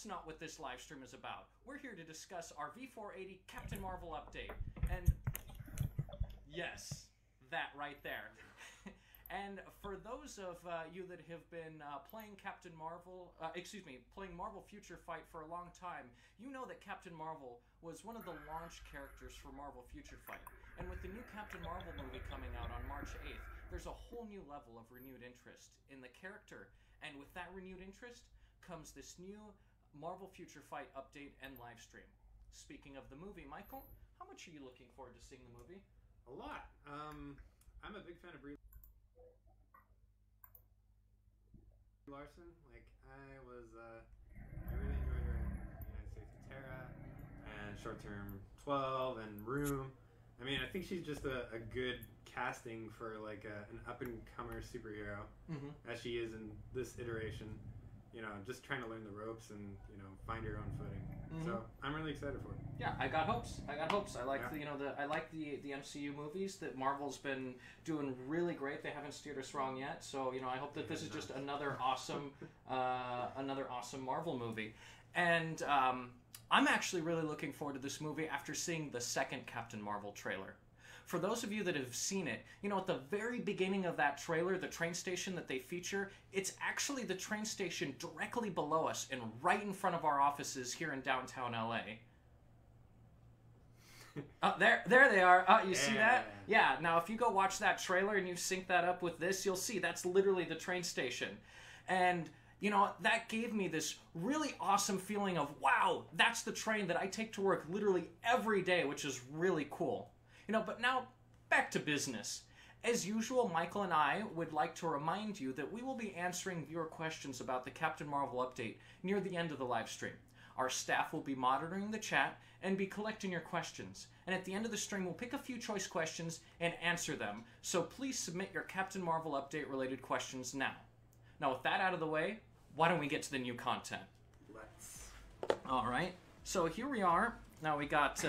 that's not what this live stream is about. We're here to discuss our V480 Captain Marvel update. And yes, that right there. And for those of you that have been playing playing Marvel Future Fight for a long time, you know that Captain Marvel was one of the launch characters for Marvel Future Fight. And with the new Captain Marvel movie coming out on March 8th, there's a whole new level of renewed interest in the character. And with that renewed interest comes this new Marvel Future Fight update and live stream. Speaking of the movie, Michael, how much are you looking forward to seeing the movie? A lot. I'm a big fan of Brie Larson. Like, I really enjoyed her in United States of Terra and Short Term 12 and Room. I mean, I think she's just a good casting for like an up-and-comer superhero, as she is in this iteration. You know, just trying to learn the ropes and, you know, find her own footing. So I'm really excited for it. Yeah, I got hopes. I like I like the MCU movies that Marvel's been doing really great. They haven't steered us wrong yet. So, you know, I hope that this is just another awesome Marvel movie. And I'm actually really looking forward to this movie after seeing the second Captain Marvel trailer. For those of you that have seen it, you know, at the very beginning of that trailer, the train station that they feature, it's actually the train station directly below us and right in front of our offices here in downtown LA. There they are. You see that? Yeah, now if you go watch that trailer and you sync that up with this, you'll see that's literally the train station. And you know, that gave me this really awesome feeling of, wow, that's the train that I take to work literally every day, which is really cool. You know, but now, back to business. As usual, Michael and I would like to remind you that we will be answering viewer questions about the Captain Marvel update near the end of the live stream. Our staff will be monitoring the chat and be collecting your questions. And at the end of the stream, we'll pick a few choice questions and answer them. So please submit your Captain Marvel update related questions now. Now, with that out of the way, why don't we get to the new content? Let's. All right. So here we are. Now we got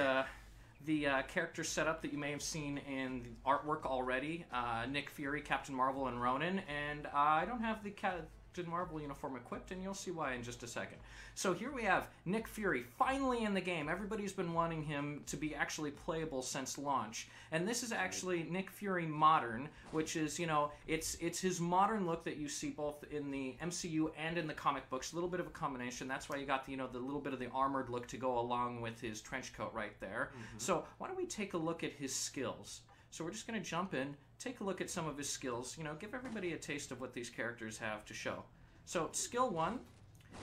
the character setup that you may have seen in the artwork already. Nick Fury, Captain Marvel, and Ronin. And I don't have the Captain Marvel uniform equipped, and you'll see why in just a second. So here we have Nick Fury, finally in the game. Everybody's been wanting him to be actually playable since launch. And this is actually Nick Fury Modern, which is, you know, it's his modern look that you see both in the MCU and in the comic books. A little bit of a combination. That's why you got the, you know, the little bit of the armored look to go along with his trench coat right there. So why don't we take a look at his skills? So we're just going to jump in, take a look at some of his skills, you know, give everybody a taste of what these characters have to show. So skill 1,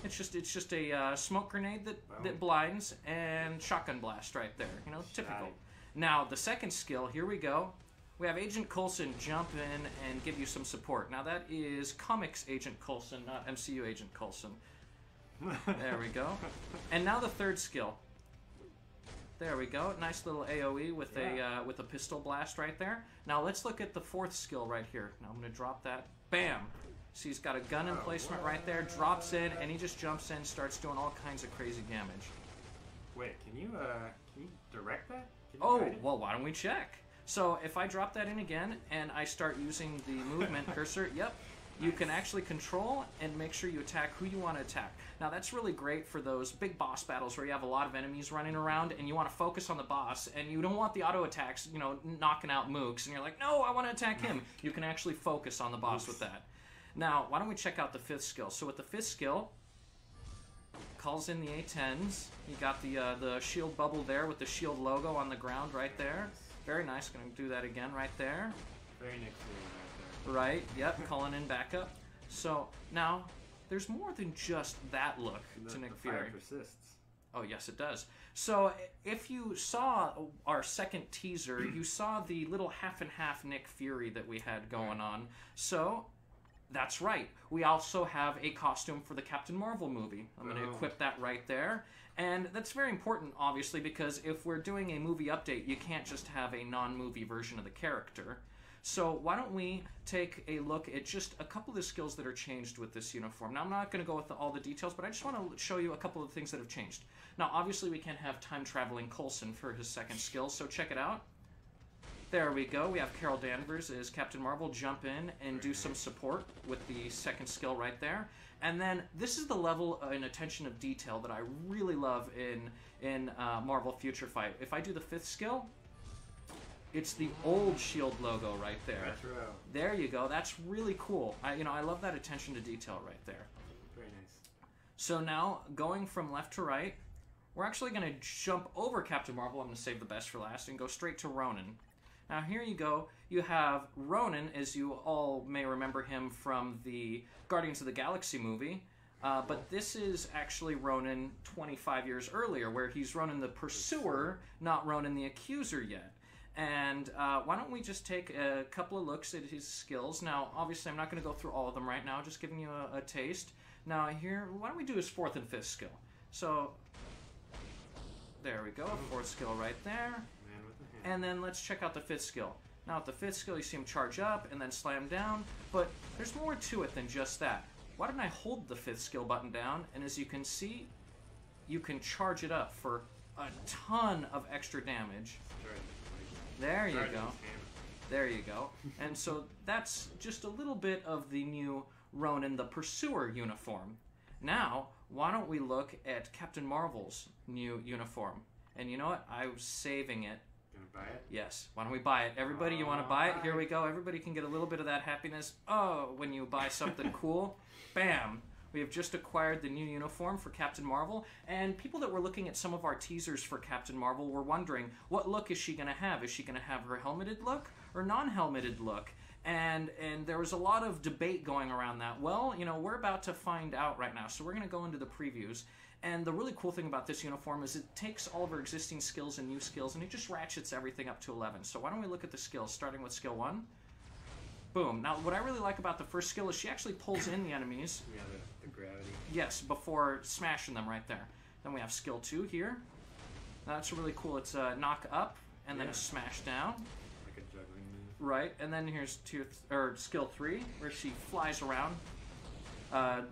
it's just a smoke grenade that blinds and shotgun blast right there, you know, typical. Now the second skill, here we go. We have Agent Coulson jump in and give you some support. Now that is comics Agent Coulson, not MCU Agent Coulson. There we go. And now the third skill. There we go. Nice little AoE with a pistol blast right there. Now let's look at the fourth skill right here. Now I'm going to drop that. Bam! So he's got a gun emplacement right there, drops in, and he just jumps in, starts doing all kinds of crazy damage. Wait, can you direct that? Well, why don't we check? So if I drop that in again, and I start using the movement cursor, yep, you can actually control and make sure you attack who you want to attack. Now that's really great for those big boss battles where you have a lot of enemies running around and you want to focus on the boss and you don't want the auto attacks, you know, knocking out mooks, and you're like, no, I want to attack him. You can actually focus on the boss with that. Now, why don't we check out the fifth skill? So with the fifth skill, calls in the A10s. You got the shield bubble there with the shield logo on the ground right there. Very nice. Going to do that again right there. Very Nick Fury right there. Right, yep, calling in backup. So now, there's more than just that look to Nick Fury. Fire persists. Oh, yes, it does. So if you saw our second teaser, you saw the little half-and-half Nick Fury that we had going on. So that's right. We also have a costume for the Captain Marvel movie. I'm going to equip that right there. And that's very important, obviously, because if we're doing a movie update, you can't just have a non-movie version of the character. So why don't we take a look at just a couple of the skills that are changed with this uniform. Now, I'm not going to go with all the details, but I just want to show you a couple of things that have changed. Now, obviously, we can't have time-traveling Coulson for his second skill, so check it out. There we go. We have Carol Danvers as Captain Marvel jump in and do some support with the second skill right there. And then this is the level and attention of detail that I really love in Marvel Future Fight. If I do the 5th skill, it's the old Shield logo right there. Retro. There you go. That's really cool. I love that attention to detail right there. Very nice. So now, going from left to right, we're actually going to jump over Captain Marvel. I'm going to save the best for last and go straight to Ronin. Now here you go. You have Ronin, as you all may remember him from the Guardians of the Galaxy movie. But this is actually Ronin 25 years earlier, where he's Ronin the Pursuer, not Ronin the Accuser yet. And why don't we just take a couple of looks at his skills. Now, obviously, I'm not going to go through all of them right now, just giving you a taste. Now, here, why don't we do his 4th and 5th skill? So, there we go, 4th skill right there. And then let's check out the 5th skill. Now, at the 5th skill, you see him charge up and then slam down, but there's more to it than just that. Why didn't I hold the 5th skill button down? And as you can see, you can charge it up for a ton of extra damage. There you go. There you go. And so that's just a little bit of the new Ronin the Pursuer uniform. Now, why don't we look at Captain Marvel's new uniform? And you know what? I was saving it. Gonna buy it? Yes. Why don't we buy it? Everybody, you want to buy it? Here we go. Everybody can get a little bit of that happiness. Oh, when you buy something cool. Bam. We have just acquired the new uniform for Captain Marvel, and people that were looking at some of our teasers for Captain Marvel were wondering, what look is she going to have? Is she going to have her helmeted look or non-helmeted look? And there was a lot of debate going around that. Well, you know, we're about to find out right now, so we're going to go into the previews. And the really cool thing about this uniform is it takes all of her existing skills and new skills, and it just ratchets everything up to 11. So why don't we look at the skills, starting with skill 1. Boom. Now, what I really like about the first skill is she actually pulls in the enemies. Yeah, the gravity. Yes, before smashing them right there. Then we have skill 2 here. Now, that's really cool. It's a knock up and then a smash down. Like a juggling move. Right, and then here's skill 3, where she flies around.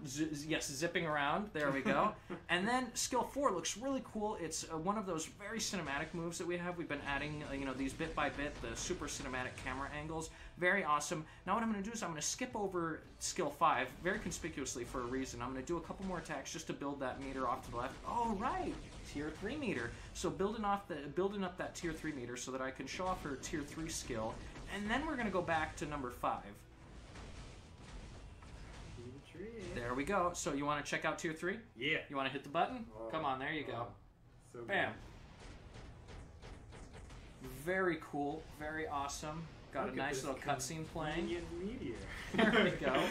Zipping around. There we go. And then skill 4 looks really cool. It's one of those very cinematic moves that we have. We've been adding, these bit by bit, the super cinematic camera angles. Very awesome. Now what I'm going to do is I'm going to skip over skill 5, very conspicuously for a reason. I'm going to do a couple more attacks just to build that meter off to the left. Oh, right. Tier 3 meter. So building up that tier 3 meter so that I can show off her tier 3 skill. And then we're going to go back to number 5. There we go. So you want to check out tier 3? Yeah. You want to hit the button? Oh, come on, there you go. So Bam. Very cool. Very awesome. Got a nice little cutscene playing. Meteor. There we go.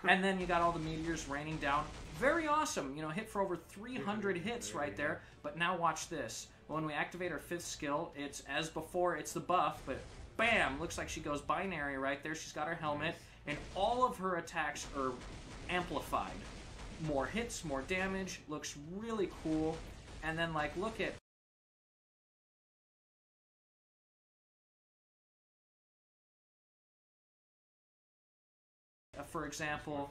And then you got all the meteors raining down. Very awesome. Hit for over 300 hits right there. But now watch this. When we activate our 5th skill, it's as before, it's the buff, but bam! Looks like she goes binary right there. She's got her helmet, and all of her attacks are amplified. More hits, more damage. Looks really cool. And then, look at... for example,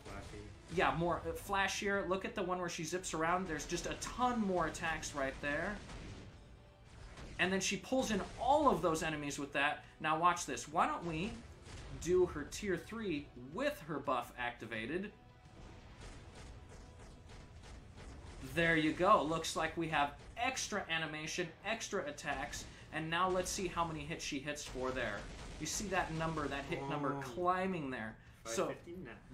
yeah, more flashier. Look at the one where she zips around. There's just a ton more attacks right there. And then she pulls in all of those enemies with that. Now watch this. Why don't we do her tier 3 with her buff activated? There you go. Looks like we have extra animation, extra attacks, and now let's see how many hits she hits for there. You see that number, that hit number climbing there. So,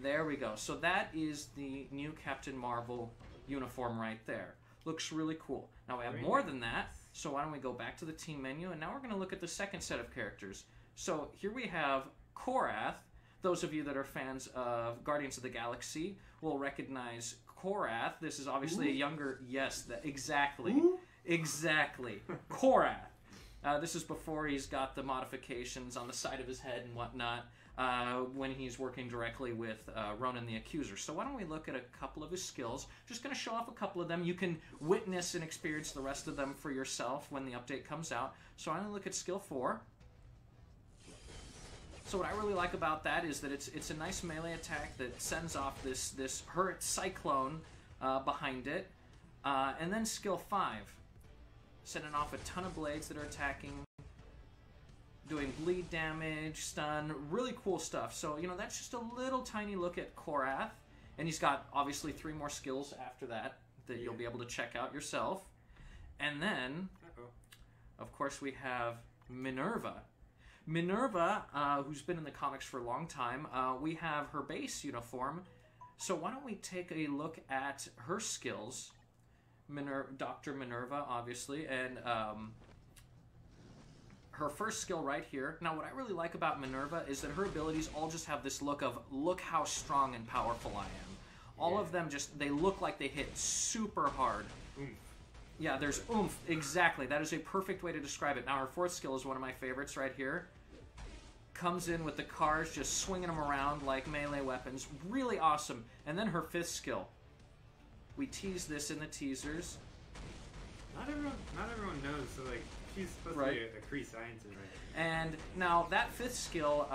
there we go. So that is the new Captain Marvel uniform right there. Looks really cool. Now we have more than that, so why don't we go back to the team menu, and now we're going to look at the second set of characters. So here we have Korath. Those of you that are fans of Guardians of the Galaxy will recognize Korath. This is obviously a younger... Yes, exactly. Exactly. Korath. This is before he's got the modifications on the side of his head and whatnot. When he's working directly with Ronin the Accuser. So why don't we look at a couple of his skills. Just going to show off a couple of them. You can witness and experience the rest of them for yourself when the update comes out. So I'm going to look at skill 4. So what I really like about that is that it's a nice melee attack that sends off this hurt cyclone behind it. And then skill 5. Sending off a ton of blades that are attacking. doing bleed damage, stun, really cool stuff. So, you know, that's just a little tiny look at Korath. And he's got, obviously, 3 more skills after that you'll be able to check out yourself. And then, of course, we have Minerva. Minerva, who's been in the comics for a long time, we have her base uniform. So why don't we take a look at her skills? Dr. Minerva, obviously, and her first skill right here. Now, what I really like about Minerva is that her abilities all just have this look of, look how strong and powerful I am. All of them just, they look like they hit super hard. Oomph. Yeah, there's oomph. Exactly. That is a perfect way to describe it. Now, her 4th skill is one of my favorites right here. Comes in with the cars, just swinging them around like melee weapons. Really awesome. And then her 5th skill. We tease this in the teasers. Not everyone knows, so like, she's supposed to be a Kree scientist, right? And now that 5th skill,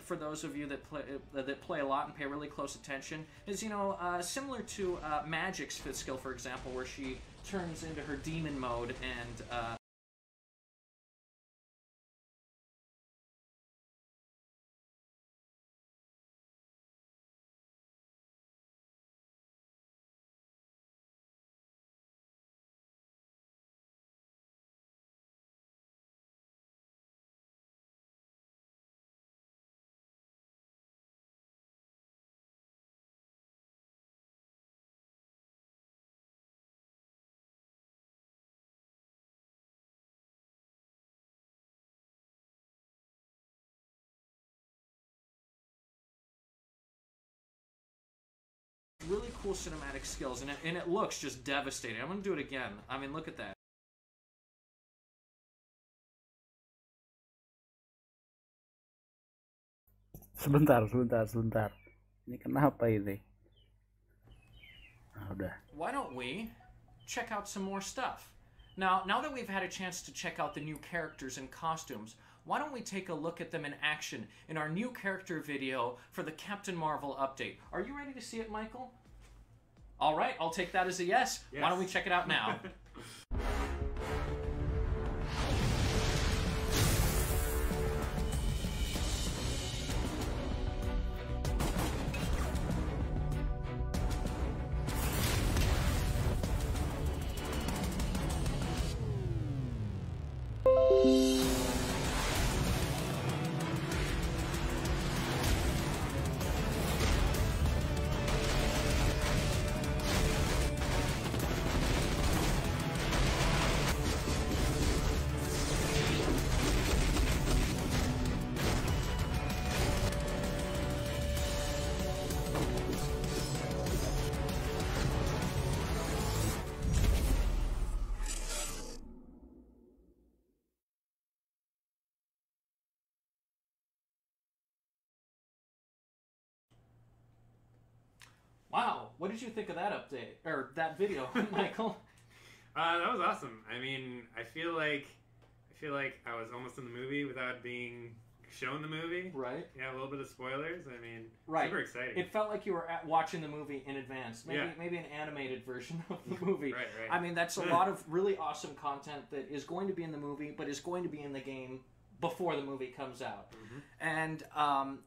for those of you that play a lot and pay really close attention, is, you know, similar to Magic's 5th skill, for example, where she turns into her demon mode and really cool cinematic skills, and it looks just devastating. I'm going to do it again. I mean, look at that. Sebentar. Ini kenapa ini? Nah, udah. Why don't we check out some more stuff? Now that we've had a chance to check out the new characters and costumes, why don't we take a look at them in action in our new character video for the Captain Marvel update? Are you ready to see it, Michael? All right, I'll take that as a yes. Why don't we check it out now? Wow, what did you think of that update, or that video, Michael? That was awesome. I mean, I feel like I was almost in the movie without being shown the movie. Right. Yeah, a little bit of spoilers. I mean, right. Super exciting. It felt like you were watching the movie in advance. Maybe an animated version of the movie. Right. I mean, that's a lot of really awesome content that is going to be in the movie, but is going to be in the game before the movie comes out. Mm-hmm. And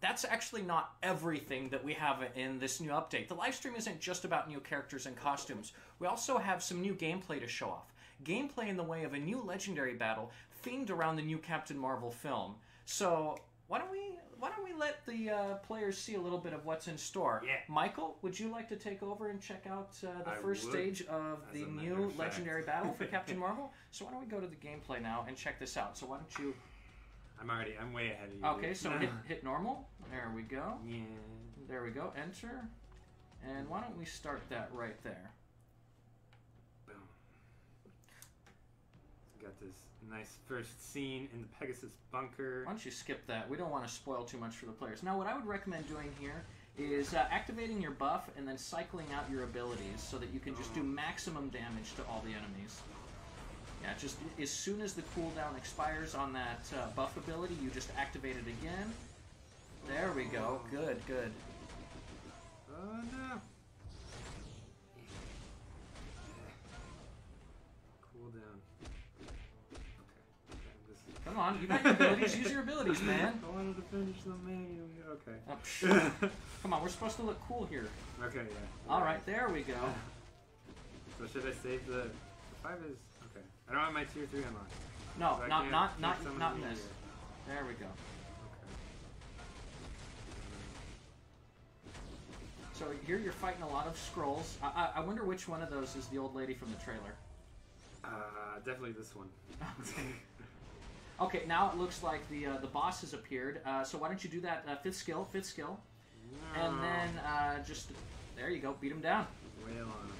that's actually not everything that we have in this new update. The live stream isn't just about new characters and costumes. We also have some new gameplay to show off. Gameplay in the way of a new legendary battle themed around the new Captain Marvel film. So why don't we let the players see a little bit of what's in store? Yeah. Michael, would you like to take over and check out the first stage of the new legendary battle for Captain Marvel? So why don't we go to the gameplay now and check this out? So why don't you... I'm way ahead of you. Okay, so hit normal. There we go. Yeah. There we go. Enter. And why don't we start that right there? Boom. Got this nice first scene in the Pegasus bunker. Why don't you skip that? We don't want to spoil too much for the players. Now, what I would recommend doing here is activating your buff and then cycling out your abilities so that you can just do maximum damage to all the enemies. Yeah, just as soon as the cooldown expires on that buff ability, you just activate it again. There we go. Good. Oh no. Cooldown. Okay. Come on, you got your abilities. Use your abilities, man. I wanted to finish the menu. Okay. Oh, come on, we're supposed to look cool here. Okay, yeah. All right, there we go. So should I save the 5 is okay. I don't have my tier 3 unlocked. No, So not in this. Here. There we go. Okay. So here you're fighting a lot of scrolls. I wonder which one of those is the old lady from the trailer. Definitely this one. Okay, now it looks like the boss has appeared. So why don't you do that fifth skill, and then just there you go, beat him down. Wail on him.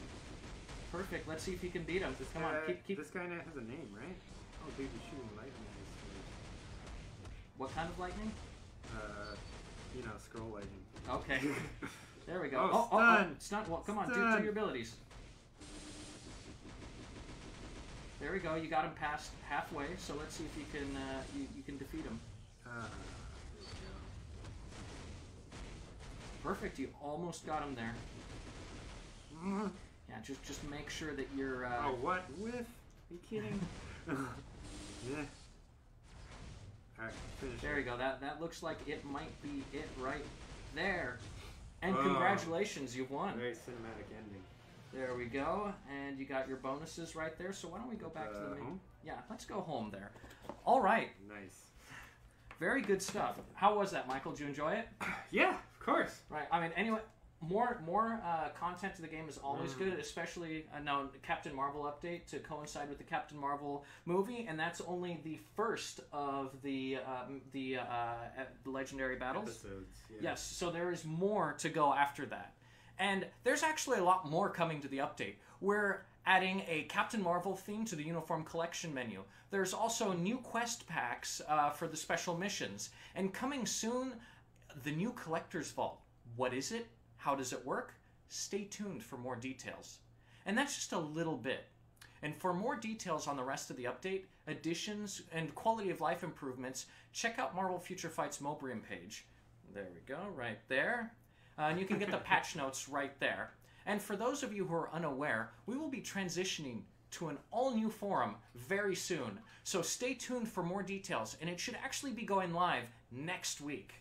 Perfect. Let's see if you can beat him. Come on, keep. This guy has a name, right? Oh, dude, you're shooting lightning at his What kind of lightning? Scroll lightning. Okay. There we go. Oh, stun! Stun. Well, come on, do your abilities. There we go. You got him past halfway. So let's see if you can you can defeat him. Perfect. You almost got him there. Yeah, just make sure that you're. Oh, what with? Are you kidding? Yeah. All right, finish. There you go. That looks like it might be it right there. And congratulations, you've won. Very cinematic ending. There we go, and you got your bonuses right there. So why don't we go back to the main? Home? Yeah, let's go home there. All right. Nice. Very good stuff. How was that, Michael? Did you enjoy it? Yeah, of course. Right. I mean, anyway, more content to the game is always good, especially now Captain Marvel update to coincide with the Captain Marvel movie, and that's only the first of the legendary battles. Episodes. Yeah. Yes. So there is more to go after that. And there's actually a lot more coming to the update. We're adding a Captain Marvel theme to the Uniform Collection menu. There's also new quest packs for the special missions. And coming soon, the new Collector's Vault. What is it? How does it work? Stay tuned for more details. And that's just a little bit. And for more details on the rest of the update, additions, and quality of life improvements, check out Marvel Future Fight's Mobrium page. There we go, right there. And you can get the patch notes right there. And for those of you who are unaware, we will be transitioning to an all-new forum very soon. So stay tuned for more details, and it should actually be going live next week.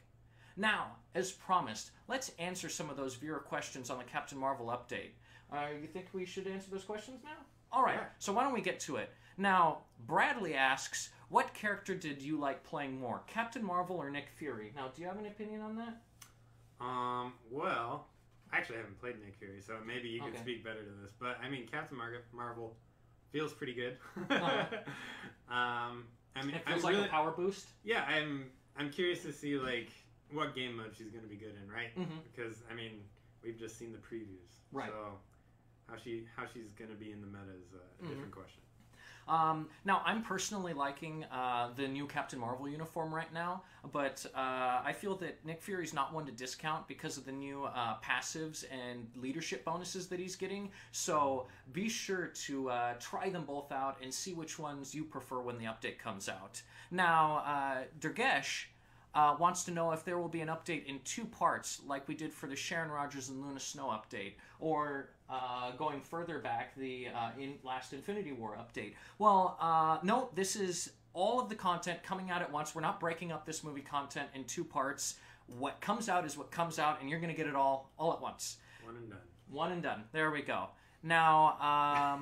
Now, as promised, let's answer some of those viewer questions on the Captain Marvel update. You think we should answer those questions now? All right, so why don't we get to it? Now, Bradley asks, what character did you like playing more, Captain Marvel or Nick Fury? Now, do you have an opinion on that? Well, I actually haven't played Nick Fury, so maybe you could speak better to this. But, I mean, Captain Marvel feels pretty good. I mean, it feels I'm like a power boost? Yeah, I'm curious to see, like, what game mode she's going to be good in, right? Mm-hmm. Because, I mean, we've just seen the previews. Right. So, how she's going to be in the meta is a different question. Now, I'm personally liking the new Captain Marvel uniform right now, but I feel that Nick Fury's not one to discount because of the new passives and leadership bonuses that he's getting. So be sure to try them both out and see which ones you prefer when the update comes out. Now, Durgesh wants to know if there will be an update in 2 parts like we did for the Sharon Rogers and Luna Snow update, or going further back, the last Infinity War update. Well, no, this is all of the content coming out at once. We're not breaking up this movie content in 2 parts. What comes out is what comes out, and you're going to get it all at once. One and done. One and done. There we go. Now,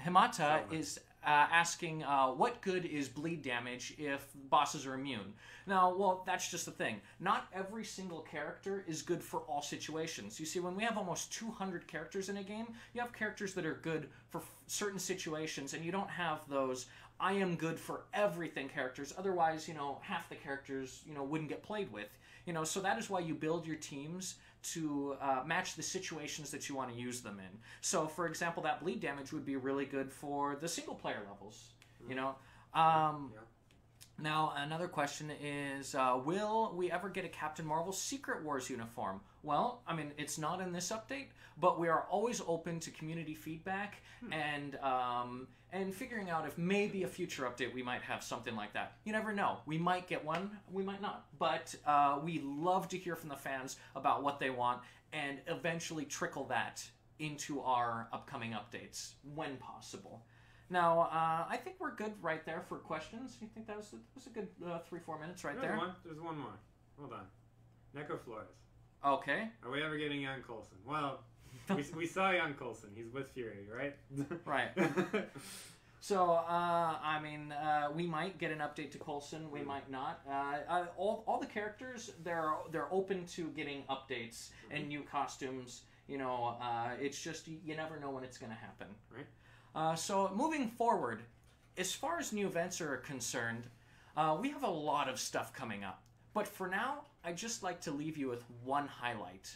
Himata is asking, what good is bleed damage if bosses are immune? Now, well, that's just the thing. Not every single character is good for all situations. You see, when we have almost 200 characters in a game, you have characters that are good for certain situations, and you don't have those I am good for everything characters. Otherwise, half the characters, wouldn't get played with. So that is why you build your teams to match the situations that you want to use them in. So, for example, that bleed damage would be really good for the single-player levels, Now, another question is, will we ever get a Captain Marvel Secret Wars uniform? Well, I mean, it's not in this update, but we are always open to community feedback and figuring out if maybe a future update we might have something like that. You never know. We might get one, we might not. But we love to hear from the fans about what they want and eventually trickle that into our upcoming updates when possible. Now, I think we're good right there for questions. You think that was a good 3-4 minutes right there? There's one more. Hold on. Neko Flores. Okay. Are we ever getting Jan Coulson? Well, we saw Jan Coulson. He's with Fury, right? Right. So, I mean, we might get an update to Coulson. We might not. All the characters, they're open to getting updates and new costumes. You know, it's just you never know when it's going to happen. Right. So moving forward, as far as new events are concerned, we have a lot of stuff coming up. But for now, I'd just like to leave you with one highlight.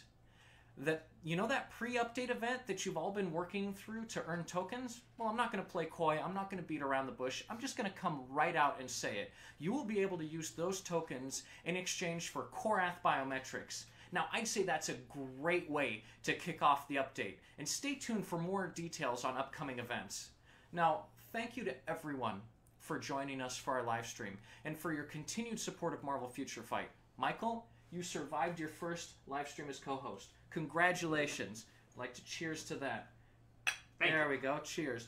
That, you know that pre-update event that you've all been working through to earn tokens? Well, I'm not going to play coy. I'm not going to beat around the bush. I'm just going to come right out and say it. You will be able to use those tokens in exchange for Korath biometrics. Now, I'd say that's a great way to kick off the update, and stay tuned for more details on upcoming events. Now, thank you to everyone for joining us for our live stream, and for your continued support of Marvel Future Fight. Michael, you survived your first live stream as co-host. Congratulations. I'd like to cheers to that. There we go. Cheers.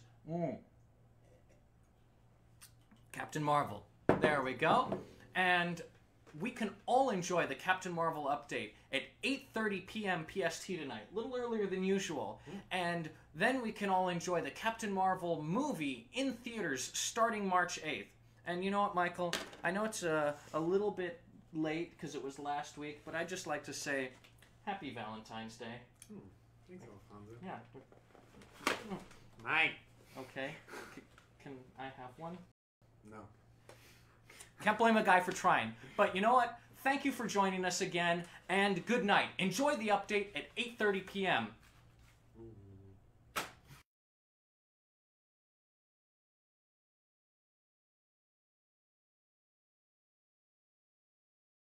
Captain Marvel. There we go. And we can all enjoy the Captain Marvel update at 8:30 p.m. PST tonight, a little earlier than usual. And then we can all enjoy the Captain Marvel movie in theaters starting March 8th. And you know what, Michael? I know it's a little bit late because it was last week, but I'd just like to say Happy Valentine's Day. Thanks, Alfonso. Yeah. Night. Okay. Can I have one? No. Can't blame a guy for trying. But you know what? Thank you for joining us again, and good night. Enjoy the update at 8:30 p.m.